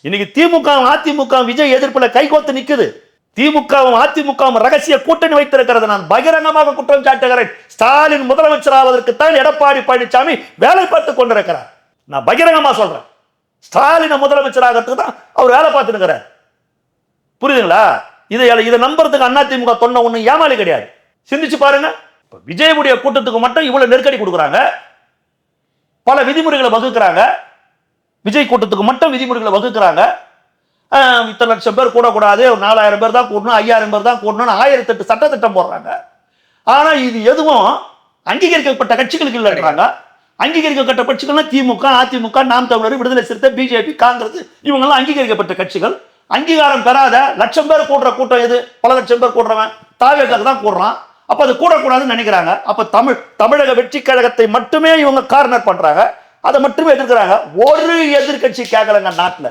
இன்னைக்கு திமுகவும் அதிமுக விஜய் எதிர்ப்புல கைகோத்து நிக்குது. திமுகவும் அதிமுகவும் ரகசிய கூட்டணி வைத்திருக்கிறது. நான் பகிரங்கமாக குற்றம் சாட்டுகிறேன். ஸ்டாலின் முதலமைச்சர் ஆவதற்குத்தான் எடப்பாடி பழனிசாமி வேலை பார்த்துக் கொண்டிருக்கிறார். நான் பகிரங்கமா சொல்றேன். ஸ்டாலின் முதலமைச்சர் ஆகிறதுக்கு தான் அவர் வேலை பார்த்துருக்கிறார். புரியுதுங்களா? இதை நம்புறதுக்கு அதிமுக தொன்ன ஒண்ணு ஏமாளி கிடையாது. சிந்திச்சு பாருங்க. விஜயுடைய கூட்டத்துக்கு மட்டும் இவ்வளவு நெருக்கடி கொடுக்குறாங்க, பல விதிமுறைகளை வகுக்கிறாங்க. விஜய் கூட்டத்துக்கு மட்டும் விதிமுறைகளை வகுக்கிறாங்க. இத்தனை லட்சம் பேர் கூடக்கூடாது, 4000 பேர் தான் கூடணும், 5000 பேர் தான் கூடணும், 1008 சட்டத்திட்டம் போடுறாங்க. ஆனா இது எதுவும் அங்கீகரிக்கப்பட்ட கட்சிகளுக்கு இல்லைன்றாங்க. அங்கீகரிக்கப்பட்ட கட்சிகள்னா திமுக, அதிமுக, நாம் தமிழர், விடுதலை சிறுத்தை, பிஜேபி, காங்கிரஸ், இவங்கெல்லாம் அங்கீகரிக்கப்பட்ட கட்சிகள். அங்கீகாரம் பெறாத லட்சம் பேர் கூடுற கூட்டம் எது? பல லட்சம் பேர் கூடுறவன் தாவேக்காக தான் கூடுறான். அப்ப அது கூடக்கூடாதுன்னு நினைக்கிறாங்க. அப்ப தமிழக வெற்றி கழகத்தை மட்டுமே இவங்க கார்னர் பண்றாங்க, அதை மட்டுமே எதிர்க்கிறாங்க. ஒரு எதிர்கட்சி கேட்கலங்க நாட்டில்.